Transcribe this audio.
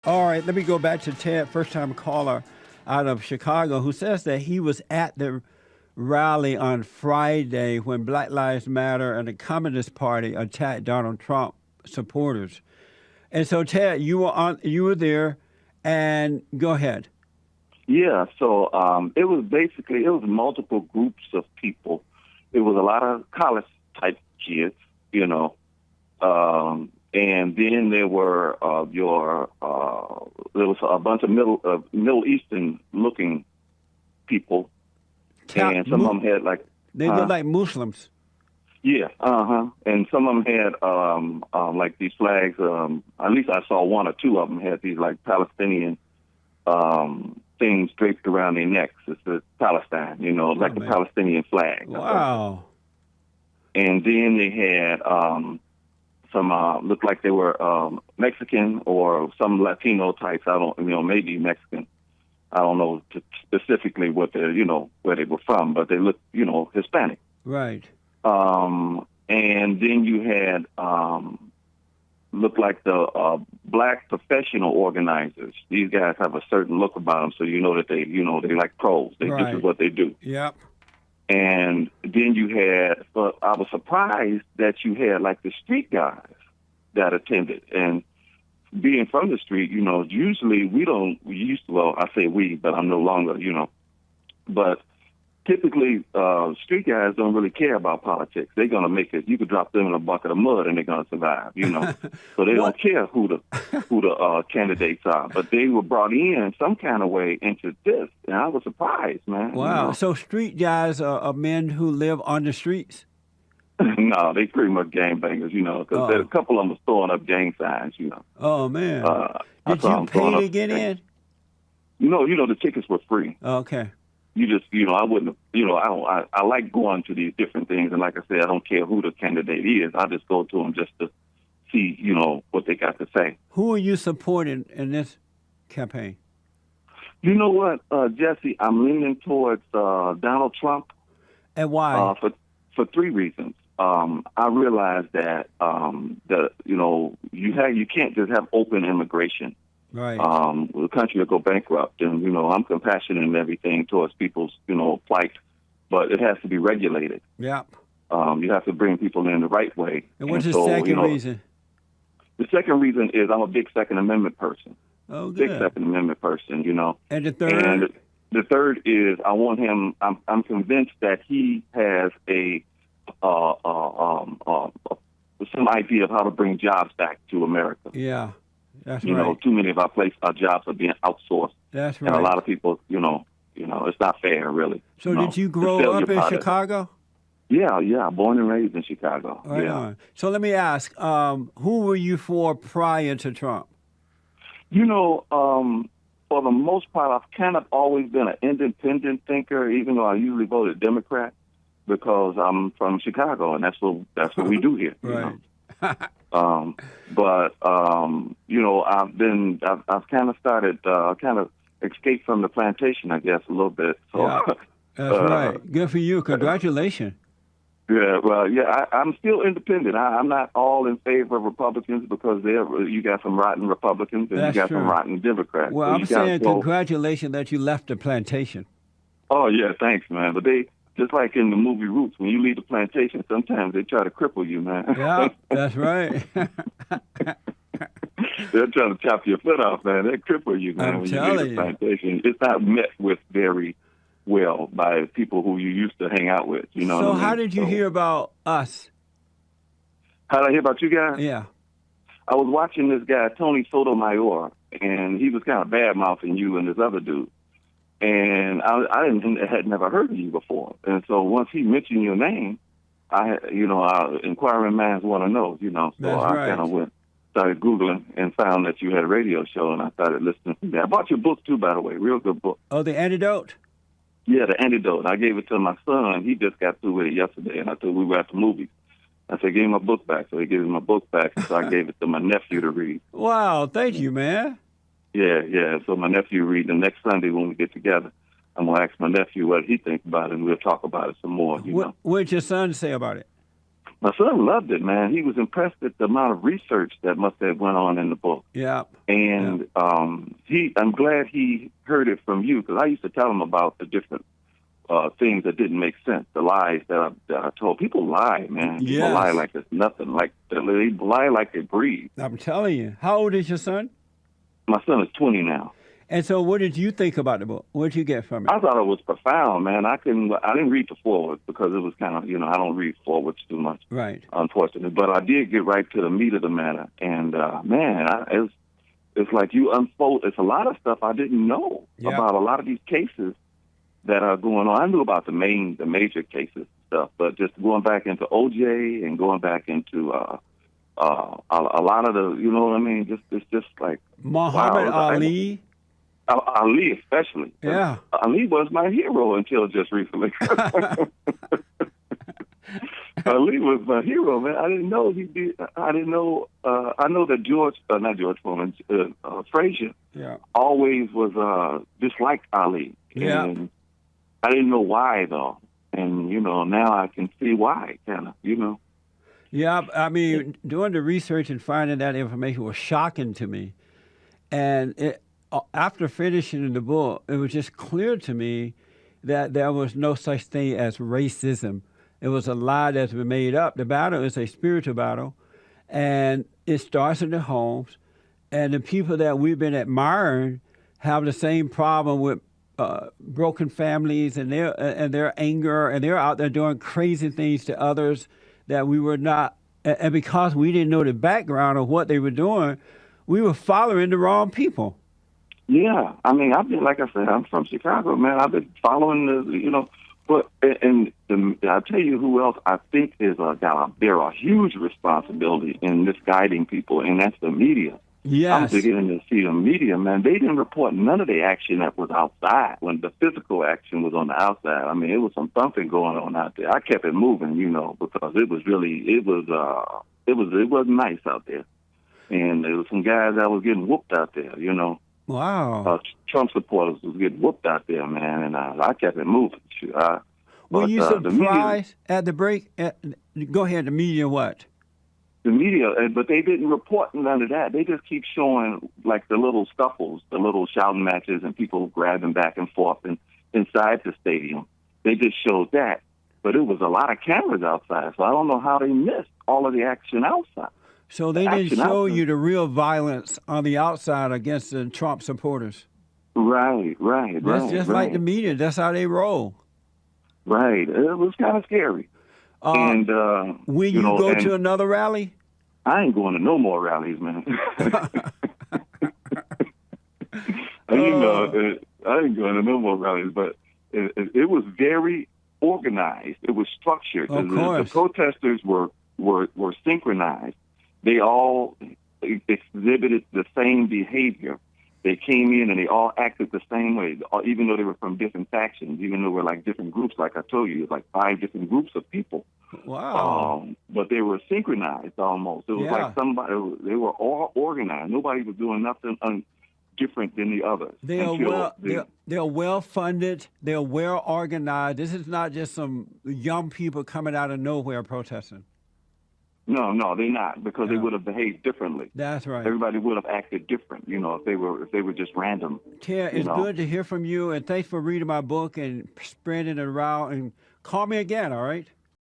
All right, let me go back to Ted, first-time caller out of Chicago, who says that he was at the rally on Friday when Black Lives Matter and the Communist Party attacked Donald Trump supporters. And so, Ted, you were there, and go ahead. Yeah, so it was multiple groups of people. It was a lot of college type kids, and then there were there was a bunch of Middle Eastern looking people, and some of them had they look like Muslims. Yeah, and some of them had like these flags. At least I saw one or two of them had these like Palestinian things draped around their necks. It's the Palestine, like the Palestinian flag. Wow. And then they had some looked like they were Mexican or some Latino types. I don't, maybe Mexican. I don't know specifically what they're, where they were from, but they looked, Hispanic. Right. And then you had looked like the black professional organizers. These guys have a certain look about them, so that they like pros. This is what they do. Yep. And then you had, but I was surprised that you had like the street guys that attended. And being from the street, usually I say we, but I'm no longer, but typically street guys don't really care about politics. They're going to make it. You could drop them in a bucket of mud and they're going to survive, So they don't care who the candidates are. But they were brought in some kind of way into this, and I was surprised, man. Wow. So street guys are men who live on the streets? No, they pretty much gangbangers, because a couple of them was throwing up gang signs, Oh, man. Did you pay to get in? The tickets were free. Okay. You just, I wouldn't, I like going to these different things. And like I said, I don't care who the candidate is. I just go to them just to see, what they got to say. Who are you supporting in this campaign? You know what, Jesse, I'm leaning towards Donald Trump. And why? For three reasons. I realize that, you can't just have open immigration. Right. The country will go bankrupt, and I'm compassionate and everything towards people's plight, but it has to be regulated. Yep. You have to bring people in the right way. And what's the second reason? The second reason is I'm a big Second Amendment person. Oh, good. Big Second Amendment person. And the third. And the third is I want him. I'm convinced that he has some idea of how to bring jobs back to America. Yeah. That's right. Too many of our jobs are being outsourced. That's right. And a lot of people, it's not fair, really. So did you grow up in Chicago? Yeah, born and raised in Chicago. Right on. So let me ask, who were you for prior to Trump? For the most part, I've kind of always been an independent thinker, even though I usually voted Democrat, because I'm from Chicago, and that's what we do here. Right. I've kind of started, escaped from the plantation, I guess, a little bit. So, yeah, that's right. Good for you. Congratulations. Yeah, well, I'm still independent. I'm not all in favor of Republicans because you got some rotten Republicans and you got some rotten Democrats. Well, I'm saying congratulations that you left the plantation. Oh, yeah, thanks, man. But just like in the movie Roots, when you leave the plantation, sometimes they try to cripple you, man. Yeah, that's right. They're trying to chop your foot off, man. They cripple you, man, when you leave the plantation. It's not met with very well by people who you used to hang out with. So how did you hear about us? How did I hear about you guys? Yeah. I was watching this guy, Tony Sotomayor, and he was kind of bad-mouthing you and this other dude. And I had never heard of you before. And so once he mentioned your name, inquiring minds want to know, So That's I right. kind of started Googling and found that you had a radio show, and I started listening to that. I bought your book, too, by the way. Real good book. Oh, the Antidote? Yeah, the Antidote. I gave it to my son. He just got through with it yesterday, and I told we were at the movies. I said, give him my book back. So he gave me my book back, and so I gave it to my nephew to read. Wow, thank you, man. Yeah. So my nephew read the next Sunday when we get together. I'm going to ask my nephew what he thinks about it, and we'll talk about it some more, What did your son say about it? My son loved it, man. He was impressed at the amount of research that must have went on in the book. Yeah. And I'm glad he heard it from you, because I used to tell him about the different things that didn't make sense, the lies that I told. People lie, man. Yes. People lie like it's nothing. Like they lie like they breathe. I'm telling you. How old is your son? My son is 20 now. And so what did you think about the book? What did you get from it? I thought it was profound, man. I didn't read the foreword because it was kind of, I don't read forewords too much, Right. unfortunately. But I did get right to the meat of the matter. And, it's like you unfold. It's a lot of stuff I didn't know about a lot of these cases that are going on. I knew about the major cases stuff, but just going back into OJ and going back into a lot of the, you know what I mean? It's just like Muhammad Ali. Ali especially. Yeah. Ali was my hero until just recently. Ali was my hero, man. I didn't know he did. I didn't know. I know that not George Foreman, Frazier, always was disliked Ali. Yeah. And I didn't know why though, and now I can see why, kind of, Yeah, I mean, doing the research and finding that information was shocking to me, and after finishing the book, it was just clear to me that there was no such thing as racism. It was a lie that's been made up. The battle is a spiritual battle, and it starts in the homes, and the people that we've been admiring have the same problem with broken families and their anger, and they're out there doing crazy things to others that we were not, and because we didn't know the background of what they were doing, we were following the wrong people. Yeah, I mean, like I said, I'm from Chicago, man. I've been following but I'll tell you who else I think they're a huge responsibility in misguiding people, and that's the media. Yes. I'm beginning to see the media, man. They didn't report none of the action that was outside when the physical action was on the outside. I mean, it was some thumping going on out there. I kept it moving, because it wasn't nice out there, and there was some guys that was getting whooped out there, Wow. Trump supporters was getting whooped out there, man, and I kept it moving. Were you surprised at the break? Go ahead, the media what? The media, but they didn't report none of that. They just keep showing like the little scuffles, the little shouting matches, and people grabbing back and forth inside the stadium. They just showed that, but it was a lot of cameras outside, so I don't know how they missed all of the action outside. So they didn't show you the real violence on the outside against the Trump supporters. Right. That's just like the media. That's how they roll. Right. It was kind of scary. And will you go to another rally? I ain't going to no more rallies, man. I ain't going to no more rallies, but it was very organized. It was structured. The protesters were synchronized. They all exhibited the same behavior. They came in and they all acted the same way, even though they were from different factions, even though they were like different groups. Like I told you, it was like 5 different groups of people. Wow. But they were synchronized almost. It was like they were all organized. Nobody was doing nothing different than the others. They're well funded. They're well organized. This is not just some young people coming out of nowhere protesting. No, they're not, because they would have behaved differently. That's right. Everybody would have acted different, if they were just random. Ted, it's good to hear from you, and thanks for reading my book and spreading it around. And call me again, all right?